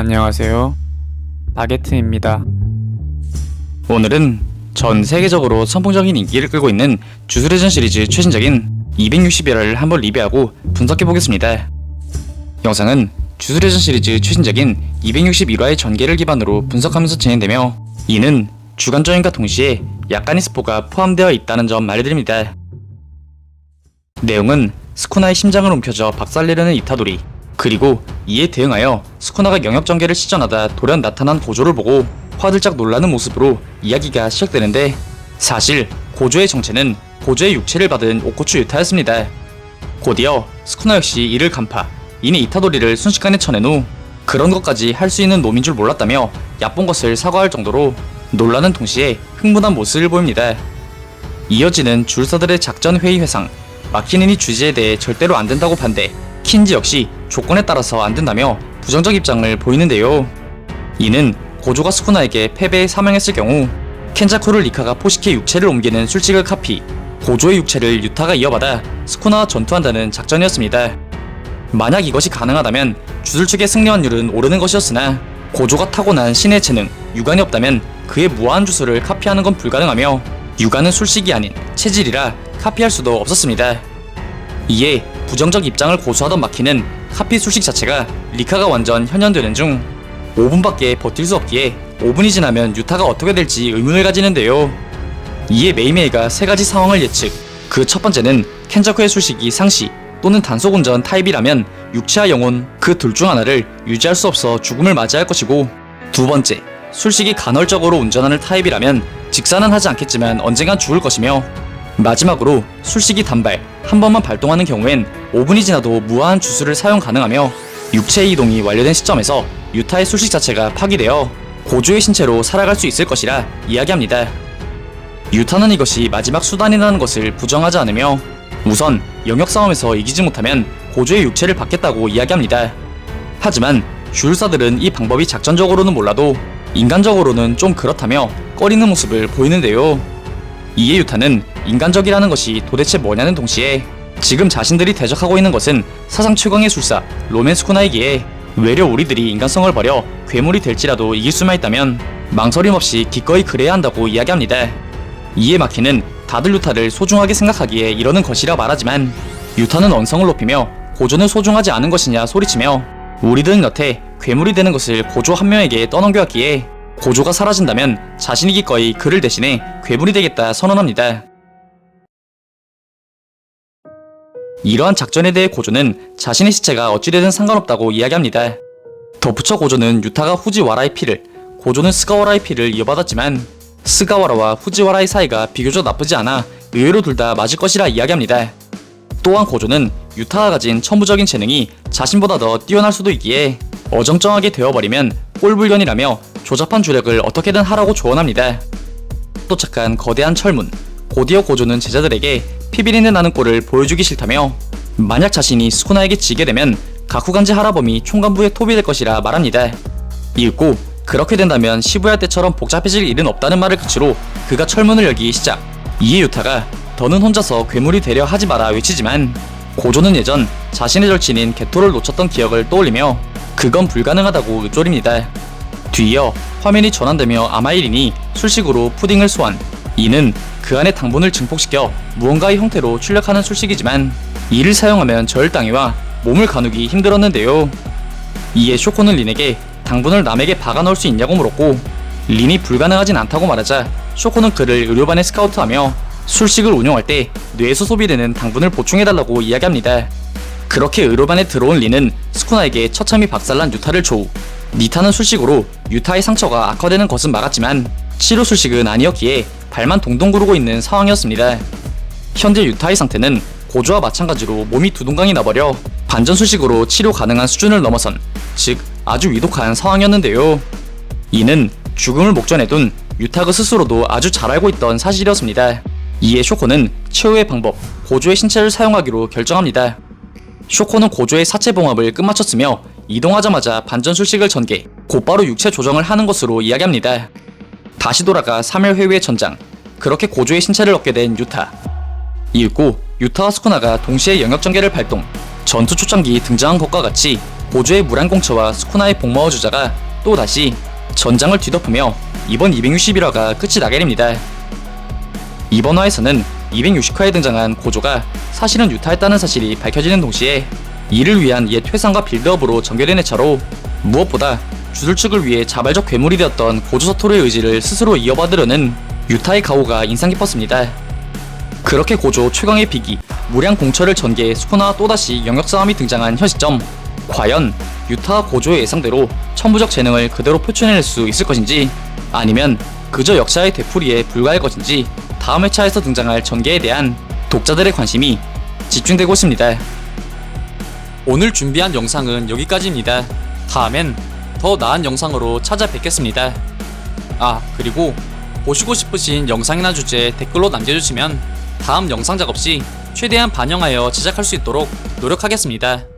안녕하세요. 나게트입니다. 오늘은 전 세계적으로 선풍적인 인기를 끌고 있는 주술회전 시리즈 최신작인 260일화를 한번 리뷰하고 분석해보겠습니다. 영상은 주술회전 시리즈 최신작인 261화의 전개를 기반으로 분석하면서 진행되며, 이는 주간전인과 동시에 약간의 스포가 포함되어 있다는 점 알려드립니다. 내용은 스쿠나의 심장을 움켜쥐어 박살내려는 이타도리, 그리고 이에 대응하여 스쿠나가 영역 전개를 시전하다 돌연 나타난 고조를 보고 화들짝 놀라는 모습으로 이야기가 시작되는데, 사실 고조의 정체는 고조의 육체를 받은 오코추 유타였습니다. 곧이어 스쿠나 역시 이를 간파, 이내 이타도리를 순식간에 쳐낸 후 그런 것까지 할 수 있는 놈인 줄 몰랐다며 얕본 것을 사과할 정도로 놀라는 동시에 흥분한 모습을 보입니다. 이어지는 줄서들의 작전 회의 회상, 마키넨이 주지에 대해 절대로 안 된다고 반대, 킨지 역시 조건에 따라서 안 된다며 부정적 입장을 보이는데요. 이는 고조가 스쿠나에게 패배에 사명했을 경우 켄자쿠를 리카가 포시케 육체를 옮기는 술식을 카피, 고조의 육체를 유타가 이어받아 스쿠나와 전투한다는 작전이었습니다. 만약 이것이 가능하다면 주술 측의 승리 확률은 오르는 것이었으나, 고조가 타고난 신의 재능, 유관이 없다면 그의 무한한 주술을 카피하는 건 불가능하며, 유관은 술식이 아닌 체질이라 카피할 수도 없었습니다. 이에 부정적 입장을 고수하던 마키는 카피 술식 자체가 리카가 완전 현현되는 중 5분밖에 버틸 수 없기에 5분이 지나면 유타가 어떻게 될지 의문을 가지는데요. 이에 메이메이가 세 가지 상황을 예측. 그 첫 번째는 켄자쿠의 술식이 상시 또는 단속 운전 타입이라면 육체와 영혼 그 둘 중 하나를 유지할 수 없어 죽음을 맞이할 것이고, 두 번째, 술식이 간헐적으로 운전하는 타입이라면 직사는 하지 않겠지만 언젠간 죽을 것이며, 마지막으로 술식이 단발 한 번만 발동하는 경우엔 5분이 지나도 무한한 주술을 사용 가능하며, 육체의 이동이 완료된 시점에서 유타의 술식 자체가 파괴되어 고조의 신체로 살아갈 수 있을 것이라 이야기합니다. 유타는 이것이 마지막 수단이라는 것을 부정하지 않으며, 우선 영역 싸움에서 이기지 못하면 고조의 육체를 받겠다고 이야기합니다. 하지만 주술사들은 이 방법이 작전적으로는 몰라도 인간적으로는 좀 그렇다며 꺼리는 모습을 보이는데요. 이에 유타는 인간적이라는 것이 도대체 뭐냐는 동시에 지금 자신들이 대적하고 있는 것은 사상 최강의 술사 로멘 스쿠나이기에 외려 우리들이 인간성을 버려 괴물이 될지라도 이길 수만 있다면 망설임 없이 기꺼이 그래야 한다고 이야기합니다. 이에 마키는 다들 유타를 소중하게 생각하기에 이러는 것이라 말하지만, 유타는 언성을 높이며 고조는 소중하지 않은 것이냐 소리치며 우리들은 여태 괴물이 되는 것을 고조 한 명에게 떠넘겨왔기에 고조가 사라진다면 자신이 기꺼이 그를 대신해 괴물이 되겠다 선언합니다. 이러한 작전에 대해 고조는 자신의 시체가 어찌되든 상관없다고 이야기합니다. 덧붙여 고조는 유타가 후지와라의 피를, 고조는 스가와라의 피를 이어받았지만 스가와라와 후지와라의 사이가 비교적 나쁘지 않아 의외로 둘 다 맞을 것이라 이야기합니다. 또한 고조는 유타가 가진 천부적인 재능이 자신보다 더 뛰어날 수도 있기에 어정쩡하게 되어버리면 꼴불견이라며 조잡한 주력을 어떻게든 하라고 조언합니다. 또 착한 거대한 철문, 곧이어 고조는 제자들에게 피비린내 나는 꼴을 보여주기 싫다며 만약 자신이 스쿠나에게 지게 되면 가쿠간지 하라범이 총간부의 톱이 될 것이라 말합니다. 이윽고 그렇게 된다면 시부야 때처럼 복잡해질 일은 없다는 말을 끝으로 그가 철문을 열기 시작. 이에 유타가 더는 혼자서 괴물이 되려 하지 마라 외치지만, 고조는 예전 자신의 절친인 게토를 놓쳤던 기억을 떠올리며 그건 불가능하다고 읊조립니다. 뒤이어 화면이 전환되며 아마이린이 술식으로 푸딩을 소환. 이는 그 안에 당분을 증폭시켜 무언가의 형태로 출력하는 술식이지만 이를 사용하면 저혈당이와 몸을 가누기 힘들었는데요. 이에 쇼코는 린에게 당분을 남에게 박아 넣을 수 있냐고 물었고, 린이 불가능하진 않다고 말하자 쇼코는 그를 의료반에 스카우트하며 술식을 운용할 때 뇌에서 소비되는 당분을 보충해달라고 이야기합니다. 그렇게 의료반에 들어온 린은 스쿠나에게 처참히 박살난 유타를 조우. 니타는 술식으로 유타의 상처가 악화되는 것은 막았지만 치료 술식은 아니었기에 발만 동동 구르고 있는 상황이었습니다. 현재 유타의 상태는 고조와 마찬가지로 몸이 두둥강이 나버려 반전 술식으로 치료 가능한 수준을 넘어선, 즉 아주 위독한 상황이었는데요. 이는 죽음을 목전에 둔 유타그 스스로도 아주 잘 알고 있던 사실이었습니다. 이에 쇼코는 최후의 방법, 고조의 신체를 사용하기로 결정합니다. 쇼코는 고조의 사체 봉합을 끝마쳤으며 이동하자마자 반전 술식을 전개, 곧바로 육체 조정을 하는 것으로 이야기합니다. 다시 돌아가 3일 회의의 전장, 그렇게 고조의 신체를 얻게 된 유타. 이윽고 유타와 스쿠나가 동시에 영역 전개를 발동, 전투 초창기 등장한 것과 같이 고조의 무란공처와 스쿠나의 복마호 주자가 또다시 전장을 뒤덮으며 이번 260일화가 끝이 나게 됩니다. 이번 화에서는 260화에 등장한 고조가 사실은 유타했다는 사실이 밝혀지는 동시에 이를 위한 옛 회상과 빌드업으로 전개된 회차로 무엇보다 주술축을 위해 자발적 괴물이 되었던 고조 서토르의 의지를 스스로 이어받으려는 유타의 각오가 인상 깊었습니다. 그렇게 고조 최강의 비기 무량 공처를 전개해 스쿠나와 또다시 영역 싸움이 등장한 현 시점, 과연 유타와 고조의 예상대로 천부적 재능을 그대로 표출해낼 수 있을 것인지 아니면 그저 역사의 되풀이에 불과할 것인지 다음 회차에서 등장할 전개에 대한 독자들의 관심이 집중되고 있습니다. 오늘 준비한 영상은 여기까지입니다. 다음엔 더 나은 영상으로 찾아뵙겠습니다. 그리고 보시고 싶으신 영상이나 주제 댓글로 남겨주시면 다음 영상 작업 시 최대한 반영하여 제작할 수 있도록 노력하겠습니다.